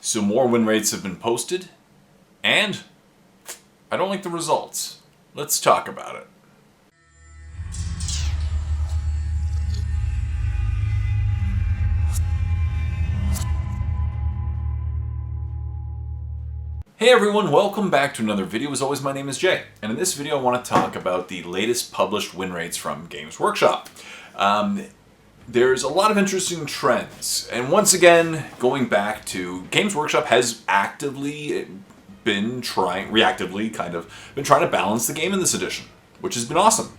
So more win rates have been posted, and I don't like the results. Let's talk about it. Hey everyone, welcome back to another video. As always, my name is Jay, and in this video I want to talk about the latest published win rates from Games Workshop. There's a lot of interesting trends, and once again, going back to Games Workshop has actively been trying to balance the game in this edition, which has been awesome.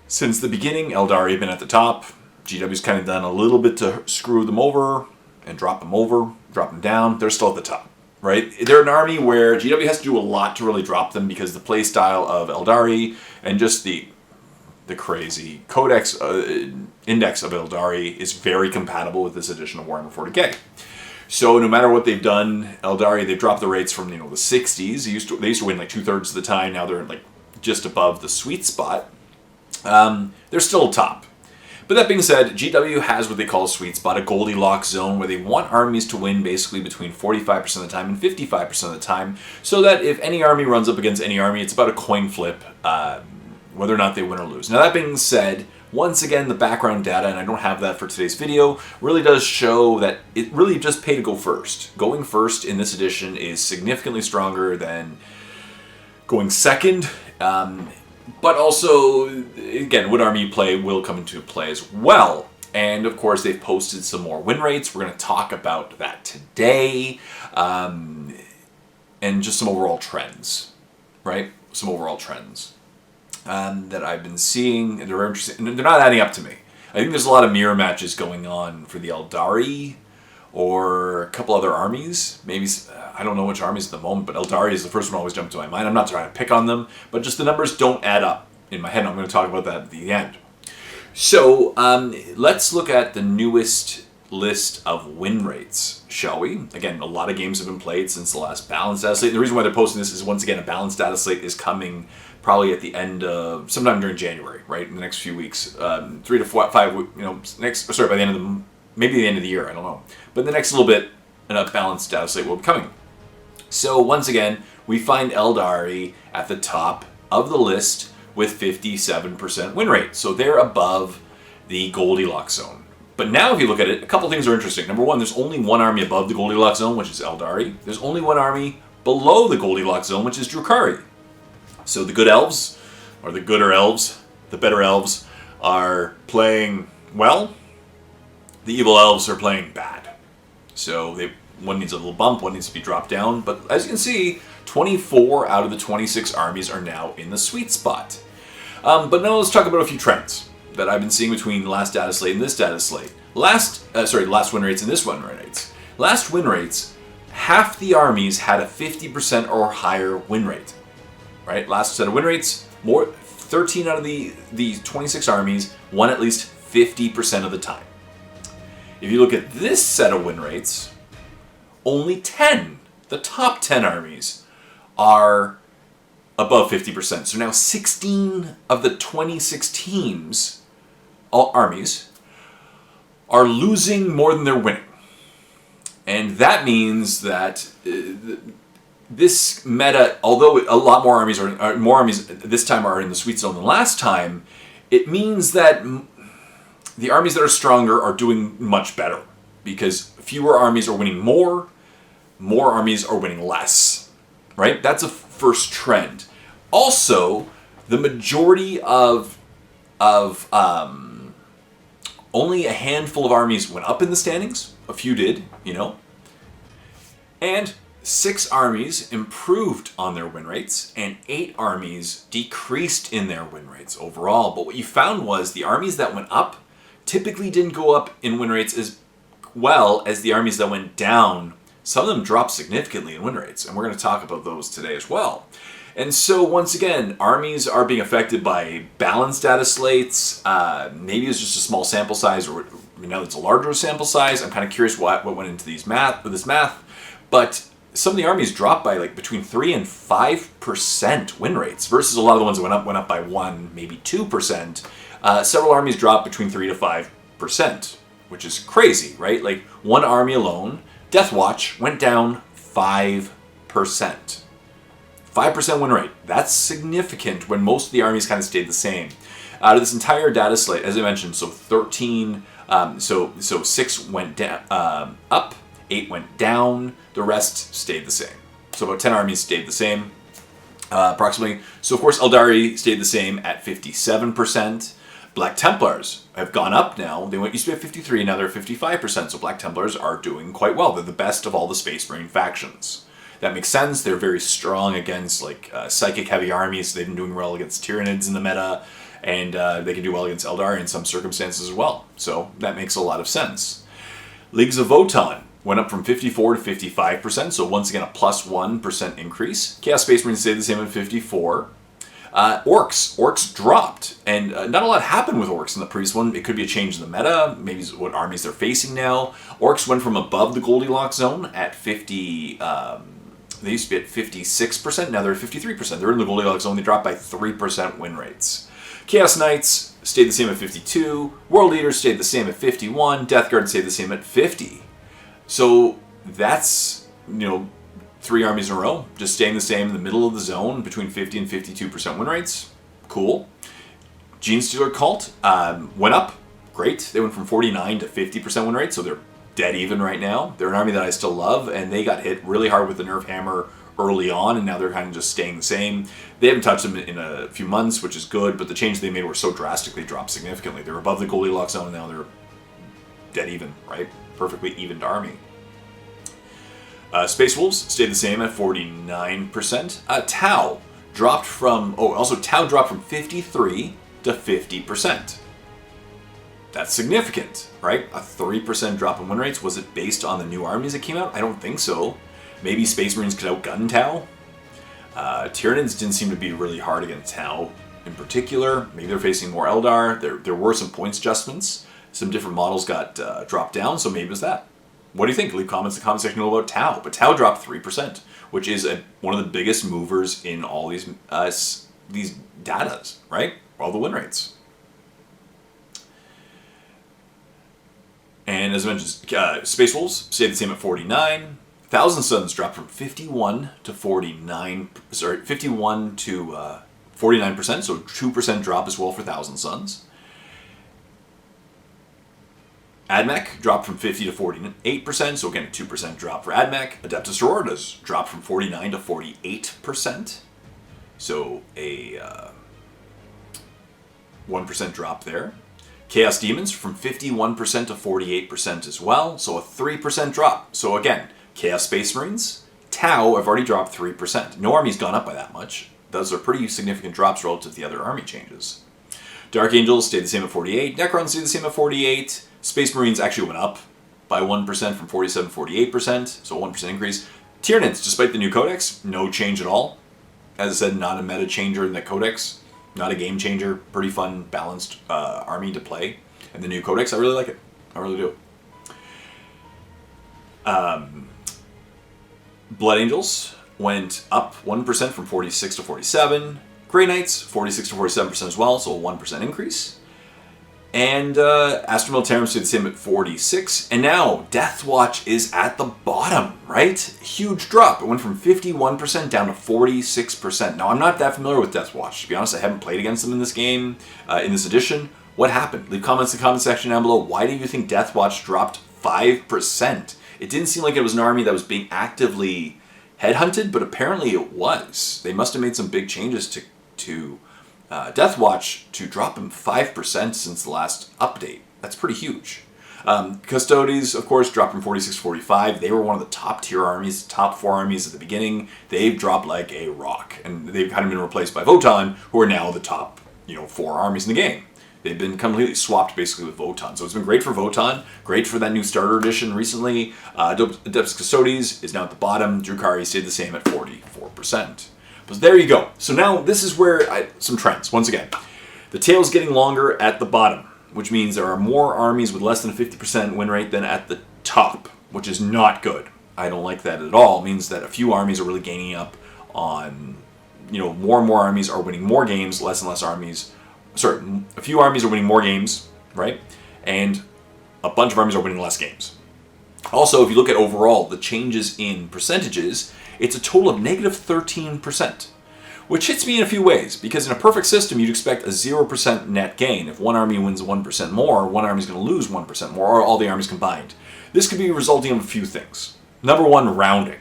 Since the beginning, Eldari have been at the top. GW's kind of done a little bit to screw them over and drop them down. They're still at the top. Right? They're an army where GW has to do a lot to really drop them because the playstyle of Eldari and just the crazy codex index of Eldari is very compatible with this edition of Warhammer 40K. So no matter what they've done, Eldari, they've dropped the rates from the 60s. They used to win like 2/3 of the time. Now they're like just above the sweet spot. They're still top. But that being said, GW has what they call a sweet spot, a Goldilocks zone, where they want armies to win basically between 45% of the time and 55% of the time, so that if any army runs up against any army, it's about a coin flip, whether or not they win or lose. Now that being said, once again, the background data, and I don't have that for today's video, really does show that it really just pay to go first. Going first in this edition is significantly stronger than going second. But also, again, what army you play will come into play as well. And of course, they've posted some more win rates. We're going to talk about that today. And just some overall trends, right? Some overall trends that I've been seeing. And they're interesting. And they're not adding up to me. I think there's a lot of mirror matches going on for the Eldari or a couple other armies. Maybe, I don't know which armies at the moment, but Eldari is the first one always jumped to my mind. I'm not trying to pick on them, but just the numbers don't add up in my head. I'm going to talk about that at the end. So let's look at the newest list of win rates, shall we? Again, a lot of games have been played since the last balanced data slate. The reason why they're posting this is, once again, a balanced data slate is coming probably at the end of, sometime during January, right? In the next few weeks. 3 to 5, by the end of maybe the end of the year, I don't know. But the next little bit, a balanced data slate will be coming. So once again, we find Eldari at the top of the list with 57% win rate. So they're above the Goldilocks zone. But now if you look at it, a couple things are interesting. Number one, there's only one army above the Goldilocks zone, which is Eldari. There's only one army below the Goldilocks zone, which is Drukhari. So the good elves, or the gooder elves, the better elves, are playing well. The evil elves are playing bad. So one needs a little bump, one needs to be dropped down. But as you can see, 24 out of the 26 armies are now in the sweet spot. But now let's talk about a few trends that I've been seeing between last data slate and this data slate. Last win rates and this win rates. Last win rates, half the armies had a 50% or higher win rate. Right? Last set of win rates, 13 out of the 26 armies won at least 50% of the time. If you look at this set of win rates, only 10, the top 10 armies, are above 50%. So now 16 of the 26 teams, all armies, are losing more than they're winning. And that means that this meta, although a lot more armies this time are in the sweet zone than last time, it means that the armies that are stronger are doing much better because fewer armies are winning more armies are winning less, right? That's a first trend. Also, the majority of only a handful of armies went up in the standings. A few did, and 6 armies improved on their win rates, and 8 armies decreased in their win rates overall. But what you found was the armies that went up typically didn't go up in win rates as well as the armies that went down. Some of them dropped significantly in win rates, and we're going to talk about those today as well. And so, once again, armies are being affected by balanced data slates. Maybe it's just a small sample size, or now it's a larger sample size. I'm kind of curious what went into this math. But some of the armies dropped by like between 3 and 5% win rates, versus a lot of the ones that went up by 1, maybe 2%. Several armies dropped between 3 to 5%, which is crazy, right? Like one army alone Death Watch went down 5%. 5% win rate. That's significant when most of the armies kind of stayed the same. Out of this entire data slate, as I mentioned, so 13, so 6 went down, up, 8 went down, the rest stayed the same. So about 10 armies stayed the same, approximately. So of course Eldari stayed the same at 57%. Black Templars have gone up now. They used to be at 53, now they're at 55%. So Black Templars are doing quite well. They're the best of all the Space Marine factions. That makes sense. They're very strong against like psychic heavy armies. They've been doing well against Tyranids in the meta, and they can do well against Eldari in some circumstances as well. So that makes a lot of sense. Leagues of Votann went up from 54 to 55%. So once again, a plus 1% increase. Chaos Space Marines stayed the same at 54. Orcs dropped, and not a lot happened with Orcs in the previous one. It could be a change in the meta, maybe what armies they're facing now. Orcs went from above the Goldilocks zone at 50, they used to be at 56%, now they're at 53%. They're in the Goldilocks zone, they dropped by 3% win rates. Chaos Knights stayed the same at 52, World Eaters stayed the same at 51, Death Guard stayed the same at 50. So that's, 3 armies in a row, just staying the same in the middle of the zone between 50 and 52% win rates. Cool. Genestealer Cult went up. Great. They went from 49 to 50% win rate, so they're dead even right now. They're an army that I still love, and they got hit really hard with the nerf hammer early on, and now they're kind of just staying the same. They haven't touched them in a few months, which is good, but the changes they made were so drastically dropped significantly. They're above the Goldilocks zone, and now they're dead even, right? Perfectly evened army. Space Wolves stayed the same at 49%. Tau dropped from, Tau dropped from 53 to 50%. That's significant, right? A 3% drop in win rates. Was it based on the new armies that came out? I don't think so. Maybe Space Marines could outgun Tau. Tyranids didn't seem to be really hard against Tau in particular. Maybe they're facing more Eldar. There were some points adjustments. Some different models got dropped down, so maybe it was that. What do you think? Leave comments in the comment section about Tau. But Tau dropped 3%, which is one of the biggest movers in all these datas, right? All the win rates. And as I mentioned, Space Wolves stayed the same at 49. Thousand Suns dropped from 51 to 49. Sorry, 51 to 49%. So 2% drop as well for Thousand Suns. AdMech dropped from 50 to 48%, so again, a 2% drop for AdMech. Adeptus Sororitas dropped from 49 to 48%, so a 1% drop there. Chaos Demons from 51% to 48% as well, so a 3% drop. So again, Chaos Space Marines, Tau have already dropped 3%. No army's gone up by that much. Those are pretty significant drops relative to the other army changes. Dark Angels stayed the same at 48, Necrons stayed the same at 48, Space Marines actually went up by 1% from 47 to 48%, so a 1% increase. Tyranids, despite the new codex, no change at all. As I said, not a meta changer in the codex, not a game changer, pretty fun, balanced army to play. And the new codex, I really like it. I really do. Blood Angels went up 1% from 46 to 47. Grey Knights, 46 to 47% as well, so a 1% increase. And Astra Militarum stayed the same at 46. And now Death Watch is at the bottom, right? Huge drop. It went from 51% down to 46%. Now, I'm not that familiar with Death Watch. To be honest, I haven't played against them in this game, in this edition. What happened? Leave comments in the comment section down below. Why do you think Death Watch dropped 5%? It didn't seem like it was an army that was being actively headhunted, but apparently it was. They must have made some big changes to Death Watch to drop him 5% since the last update. That's pretty huge. Custodes, of course, dropped from 46 to 45. They were one of the top tier armies, top 4 armies at the beginning. They've dropped like a rock, and they've kind of been replaced by Votann, who are now the top, 4 armies in the game. They've been completely swapped basically with Votann. So it's been great for Votann, great for that new starter edition recently. Adeptus Custodes is now at the bottom. Drukhari stayed the same at 44%. But there you go. So now this is where some trends. Once again, the tail's getting longer at the bottom, which means there are more armies with less than a 50% win rate than at the top, which is not good. I don't like that at all. It means that a few armies are really gaining up on, more and more armies are winning more games, less and less armies. Sorry, a few armies are winning more games, right? And a bunch of armies are winning less games. Also, if you look at overall the changes in percentages, it's a total of negative 13%, which hits me in a few ways, because in a perfect system you'd expect a 0% net gain. If one army wins 1% more, one army's going to lose 1% more, or all the armies combined. This could be resulting in a few things. Number one, rounding,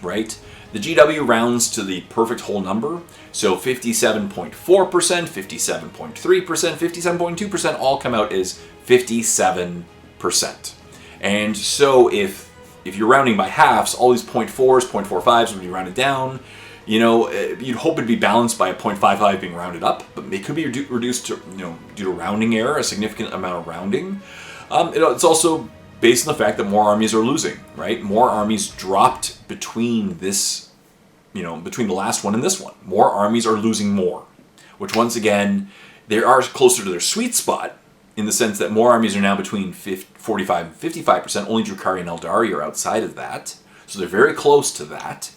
right? The GW rounds to the perfect whole number, so 57.4%, 57.3%, 57.2% all come out as 57%. And so if you're rounding by halves, all these 0.4s, 0.45s would be rounded down. You know, you'd hope it'd be balanced by a 0.55 being rounded up, but it could be reduced to, due to rounding error, a significant amount of rounding. It's also based on the fact that more armies are losing, right? More armies dropped between this, between the last one and this one. More armies are losing more, which once again, they are closer to their sweet spot in the sense that more armies are now between 45 and 55%. Only Drukhari and Eldari are outside of that. So they're very close to that.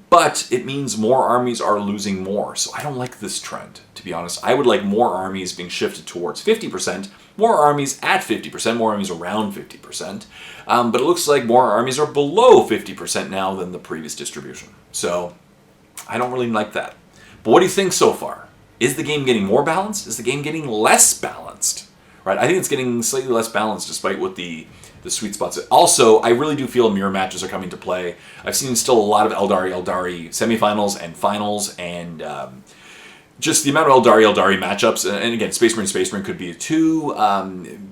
But it means more armies are losing more. So I don't like this trend, to be honest. I would like more armies being shifted towards 50%, more armies at 50%, more armies around 50%. But it looks like more armies are below 50% now than the previous distribution. So I don't really like that. But what do you think so far? Is the game getting more balanced? Is the game getting less balanced? Right? I think it's getting slightly less balanced despite what the sweet spots. Also, I really do feel mirror matches are coming to play. I've seen still a lot of Eldari semifinals and finals, and just the amount of Eldari matchups. And again, Space Marine could be a 2,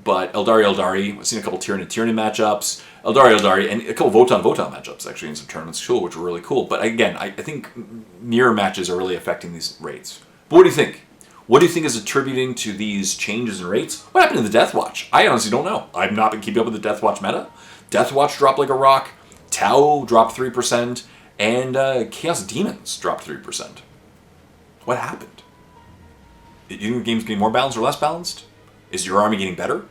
but Eldari, I've seen a couple Tyranid matchups, Eldari, and a couple Votan matchups actually in some tournaments, which were really cool. But again, I think mirror matches are really affecting these rates. But what do you think? What do you think is attributing to these changes in rates? What happened to the Death Watch? I honestly don't know. I've not been keeping up with the Death Watch meta. Death Watch dropped like a rock. Tau dropped 3%. And Chaos Demons dropped 3%. What happened? You think the game's getting more balanced or less balanced? Is your army getting better?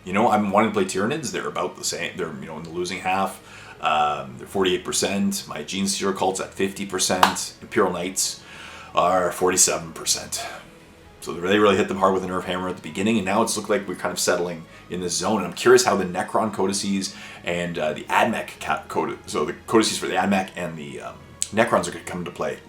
I'm wanting to play Tyranids. They're about the same. They're, in the losing half. They're 48%. My Genestealer cult's at 50%. Imperial Knights are 47%. So they really hit them hard with a nerve hammer at the beginning, and now it's looked like we're kind of settling in this zone. And I'm curious how the Necron codices and the AdMech so the codices for the AdMech and the Necrons are going to come into play.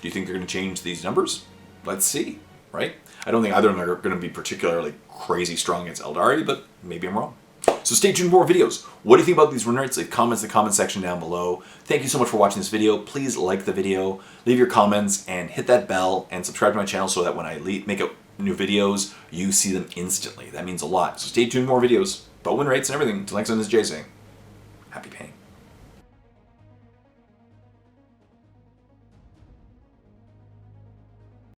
Do you think they're going to change these numbers? Let's see, right? I don't think either of them are going to be particularly crazy strong against Eldari, but maybe I'm wrong. So stay tuned for more videos. What do you think about these win rates? Leave comments in the comment section down below. Thank you so much for watching this video. Please like the video, leave your comments, and hit that bell, and subscribe to my channel so that when I make up new videos, you see them instantly. That means a lot. So stay tuned for more videos about win rates and everything. Until next time, this is Jay saying, happy painting.